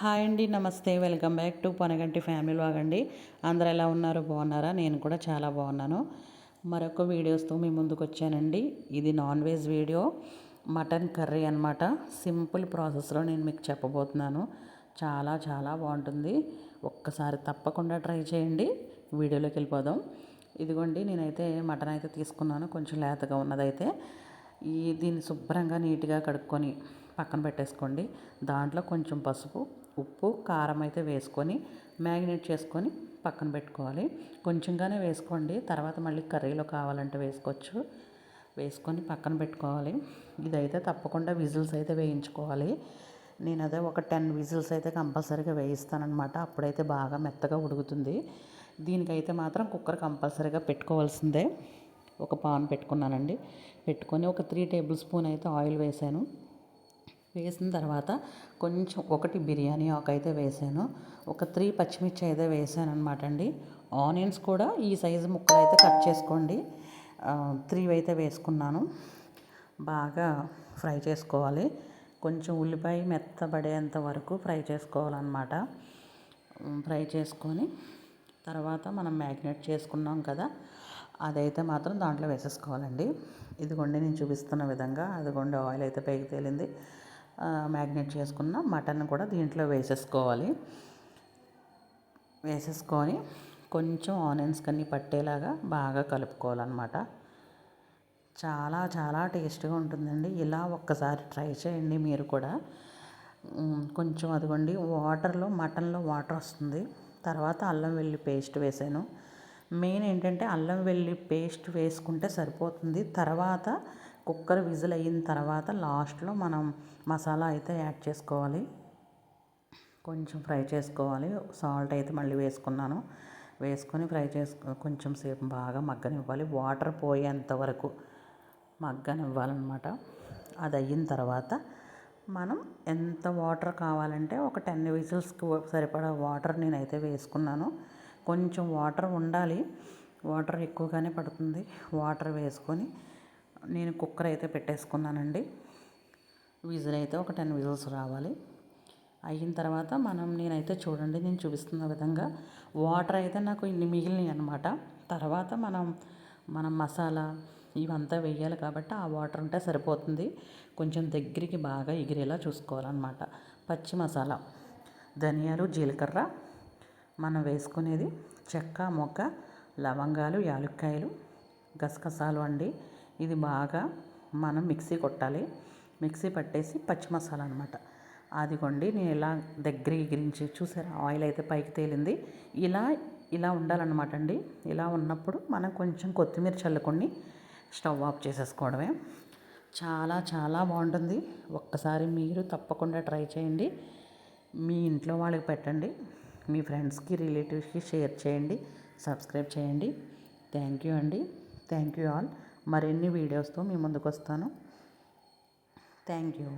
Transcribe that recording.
Hi అండి, నమస్తే. Welcome back to Ponaganti family vlog అండి. అందరూ ఎలా ఉన్నారు? బాగున్నారా? నేను కూడా చాలా బాగున్నాను. మరొక వీడియోస్తో మీ ముందుకు వచ్చానండి. ఇది non veg video, mutton curry అనమాట. సింపుల్ ప్రాసెస్లో నేను మీకు చెప్పబోతున్నాను. చాలా చాలా బాగుంటుంది. ఒక్కసారి తప్పకుండా ట్రై చేయండి. వీడియోలోకి వెళ్ళిపోదాం. ఇదిగోండి, నేనైతే మటన్ అయితే తీసుకున్నాను, కొంచెం లేతగా ఉన్నదైతే. దీన్ని శుభ్రంగా నీట్గా కడుక్కొని పక్కన పెట్టేసుకోండి. దాంట్లో కొంచెం పసుపు, ఉప్పు, కారం అయితే వేసుకొని మ్యారినేట్ చేసుకొని పక్కన పెట్టుకోవాలి. కొంచెంగానే వేసుకోండి, తర్వాత మళ్ళీ కర్రీలో కావాలంటే వేసుకోవచ్చు. వేసుకొని పక్కన పెట్టుకోవాలి. ఇదైతే తప్పకుండా విజిల్స్ అయితే వేయించుకోవాలి. నేను అదే ఒక 10 విజిల్స్ అయితే కంపల్సరీగా వేయిస్తానమాట. అప్పుడైతే బాగా మెత్తగా ఉడుకుతుంది. దీనికైతే మాత్రం కుక్కర్ కంపల్సరీగా పెట్టుకోవాల్సిందే. ఒక పాన్ పెట్టుకున్నానండి. పెట్టుకొని ఒక 3 టేబుల్ స్పూన్ అయితే ఆయిల్ వేసాను. వేసిన తర్వాత కొంచెం ఒకటి బిర్యానీ ఆకు అయితే వేసాను. ఒక 3 పచ్చిమిర్చి అయితే వేసాను అనమాట అండి. ఆనియన్స్ కూడా ఈ సైజు ముక్కలు అయితే కట్ చేసుకోండి. 3 అయితే వేసుకున్నాను. బాగా ఫ్రై చేసుకోవాలి. కొంచెం ఉల్లిపాయ మెత్తబడేంత వరకు ఫ్రై చేసుకోవాలన్నమాట. ఫ్రై చేసుకొని తర్వాత మనం మ్యాగ్నేట్ చేసుకున్నాం కదా, అదైతే మాత్రం దాంట్లో వేసేసుకోవాలండి. ఇదిగోండి, నేను చూపిస్తున్న విధంగా అదిగోండి ఆయిల్ అయితే పైకి తేలింది. మ్యాగ్నేట్ చేసుకున్న మటన్ కూడా దీంట్లో వేసేసుకోవాలి. వేసేసుకొని కొంచెం ఆనియన్స్ కన్నీ పట్టేలాగా బాగా కలుపుకోవాలన్నమాట. చాలా చాలా టేస్ట్గా ఉంటుందండి. ఇలా ఒక్కసారి ట్రై చేయండి మీరు కూడా. కొంచెం అదిగోండి మటన్లో వాటర్ వస్తుంది. తర్వాత అల్లం వెల్లుల్లి పేస్ట్ వేసాను. మెయిన్ ఏంటంటే అల్లం వెల్లుల్లి పేస్ట్ వేసుకుంటే సరిపోతుంది. తర్వాత కుక్కర్ విజిల్ అయిన తర్వాత లాస్ట్లో మనం మసాలా అయితే యాడ్ చేసుకోవాలి. కొంచెం ఫ్రై చేసుకోవాలి. సాల్ట్ అయితే మళ్ళీ వేసుకున్నాను. వేసుకొని ఫ్రై కొంచెం సేపు బాగా మగ్గనివ్వాలి. వాటర్ పోయేంత వరకు మగ్గనివ్వాలన్నమాట. అది అయిన తర్వాత మనం ఎంత వాటర్ కావాలంటే ఒక 10 విజిల్స్కి సరిపడా వాటర్ నేనైతే వేసుకున్నాను. కొంచెం వాటర్ ఉండాలి, వాటర్ ఎక్కువగానే పడుతుంది. వాటర్ వేసుకొని నేను కుక్కర్ అయితే పెట్టేసుకున్నానండి. విజిల్ అయితే ఒక 10 విజిల్స్ రావాలి. అయిన తర్వాత నేనైతే చూడండి, నేను చూపిస్తున్న విధంగా వాటర్ అయితే నాకు ఇన్ని మిగిలినాయి అనమాట. తర్వాత మనం మసాలా ఇవంతా వేయాలి కాబట్టి ఆ వాటర్ ఉంటే సరిపోతుంది. కొంచెం దగ్గరికి బాగా ఎగిరేలా చూసుకోవాలన్నమాట. పచ్చి మసాలా, ధనియాలు, జీలకర్ర, మనం వేసుకునేది చెక్క, మొగ్గ, లవంగాలు, యాలక్కాయలు, గసగసాలు అండి. ఇది బాగా మనం మిక్సీ కొట్టాలి. మిక్సీ పట్టేసి పచ్చి మసాలా అనమాట. అదిగోండి, నేను ఇలా దగ్గర ఎగిరించి చూసారా, ఆయిల్ అయితే పైకి తేలింది. ఇలా ఉండాలన్నమాట అండి. ఇలా ఉన్నప్పుడు మనం కొంచెం కొత్తిమీర చల్లుకొని స్టవ్ ఆఫ్ చేసేసుకోవడమే. చాలా చాలా బాగుంటుంది. ఒక్కసారి మీరు తప్పకుండా ట్రై చేయండి. మీ ఇంట్లో వాళ్ళకి పెట్టండి. మీ ఫ్రెండ్స్కి, రిలేటివ్స్కి షేర్ చేయండి. సబ్స్క్రైబ్ చేయండి. థ్యాంక్ యూ అండి. Thank you all. మరిన్ని వీడియోస్తో మీ ముందుకు వస్తాను. Thank you.